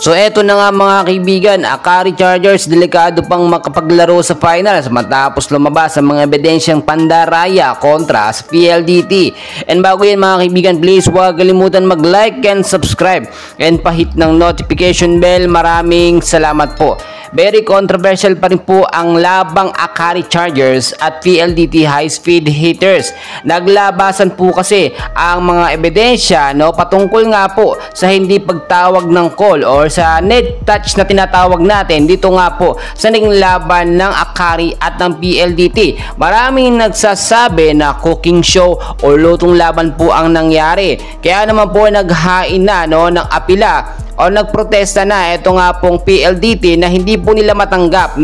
So eto na nga mga kaibigan, Akari Chargers delikado pang makapaglaro sa finals matapos lumabas ang mga ebidensyang pandaraya kontra sa PLDT. And bago yan mga kaibigan, please huwag kalimutan mag-like and subscribe and pahit ng notification bell. Maraming salamat po. Very controversial pa rin po ang labang Akari Chargers at PLDT High Speed Hitters. Naglabasan po kasi ang mga ebidensya patungkol nga po sa hindi pagtawag ng call or sa net touch na tinatawag natin dito nga po sa naging laban ng Akari at ng PLDT. Maraming nagsasabi na cooking show o lutong laban po ang nangyari. Kaya naman po naghain na ng apila o nagprotesta na ito nga pong PLDT na hindi po nila matanggap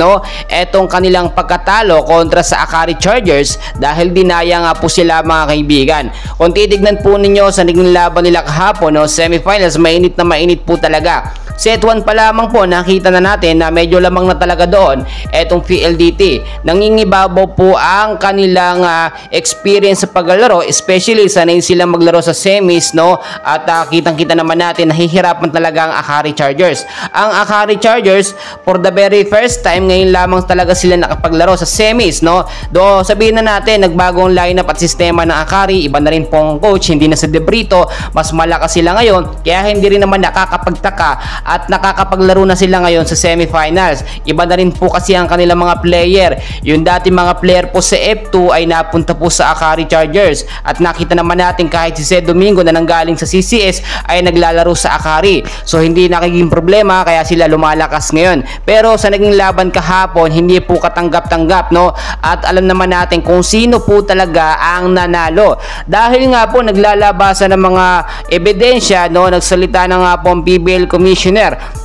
etong kanilang pagkatalo kontra sa Akari Chargers dahil dinaya nga po sila mga kaibigan. Kung titignan po ninyo sa naging laban nila kahapon semifinals, mainit na mainit po talaga. Set 1 pa lamang po nakita na natin na medyo lamang na talaga doon etong PLDT. Nangingibabaw po ang kanilang experience sa paglalaro, especially sanay silang maglaro sa semis at kitang-kita naman natin nahihirapan talaga ang Akari Chargers. Ang Akari Chargers for the very first time ngayon lamang talaga sila nakapaglaro sa semis Do sabihin na natin nagbagong lineup at sistema ng Akari, iba na rin po ang coach, hindi na sa Debrito, mas malakas sila ngayon kaya hindi rin naman nakakapagtaka at nakakapaglaro na sila ngayon sa semifinals. Iba na rin po kasi ang kanilang mga player. Yung dati mga player po sa F2 ay napunta po sa Akari Chargers at nakita naman natin kahit si Zed Domingo na nanggaling sa CCS ay naglalaro sa Akari. So hindi nakiging problema kaya sila lumalakas ngayon. Pero sa naging laban kahapon hindi po katanggap-tanggap at alam naman natin kung sino po talaga ang nanalo. Dahil nga po naglalabasan ng mga ebidensya nagsalita na nga po ang PBL Commissioner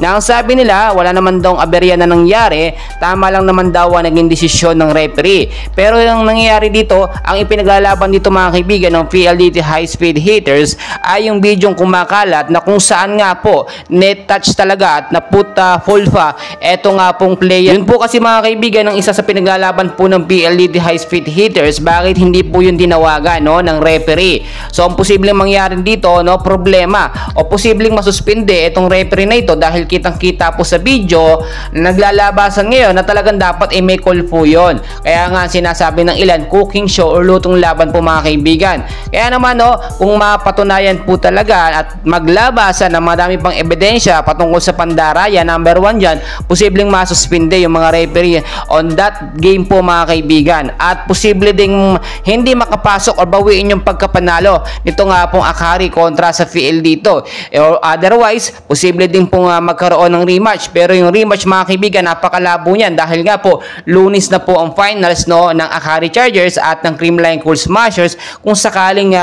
na ang sabi nila wala naman daw aberya na nangyari, tama lang naman daw ang naging desisyon ng referee. Pero yung nangyayari dito, ang ipinaglalaban dito mga kaibigan ng PLDT High Speed Hitters ay yung bidyong kumakalat na kung saan nga po net touch talaga at naputa fulfa eto nga pong player. Yun po kasi mga kaibigan ang isa sa pinaglalaban po ng PLDT High Speed Hitters, bakit hindi po yun tinawagan ng referee. So ang posibleng mangyari dito problema o posibleng masuspinde etong referee na ito dahil kitang-kita po sa video na naglalabasan ngayon na talagang dapat may call po yun. Kaya nga sinasabi ng ilan cooking show or lutong laban po mga kaibigan. Kaya naman kung mapatunayan po talaga at maglabasan ng madami pang ebidensya patungkol sa pandaraya, number 1 dyan, posibleng masuspinde yung mga referee on that game po mga kaibigan at posible ding hindi makapasok o bawiin yung pagkapanalo nito nga pong Akari kontra sa PL dito. Or otherwise, posible din pong magkaroon ng rematch. Pero yung rematch mga kaibigan, napakalabo niyan dahil nga po Lunes na po ang finals ng Akari Chargers at ng Creamline Cool Smashers kung sakaling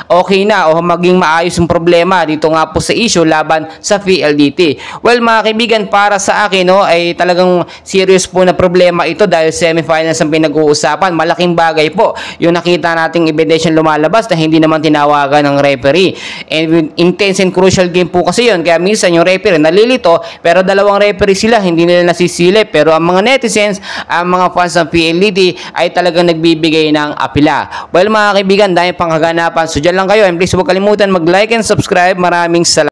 okay na o maging maayos yung problema dito nga po sa issue laban sa PLDT. Well mga kaibigan, para sa akin ay talagang serious po na problema ito dahil semifinals ang pinag-uusapan. Malaking bagay po yung nakita nating ebidensya lumalabas na hindi naman tinawagan ng referee. And intense and crucial game po kasi yun, kaya minsan yung referee nalilito pero dalawang referee sila, hindi nila nasisilip. Pero ang mga netizens, ang mga fans ng PLDT ay talagang nagbibigay ng apila. Well mga kaibigan, dahil pang kaganapan. So dyan lang kayo and please huwag kalimutan mag-like and subscribe. Maraming salamat.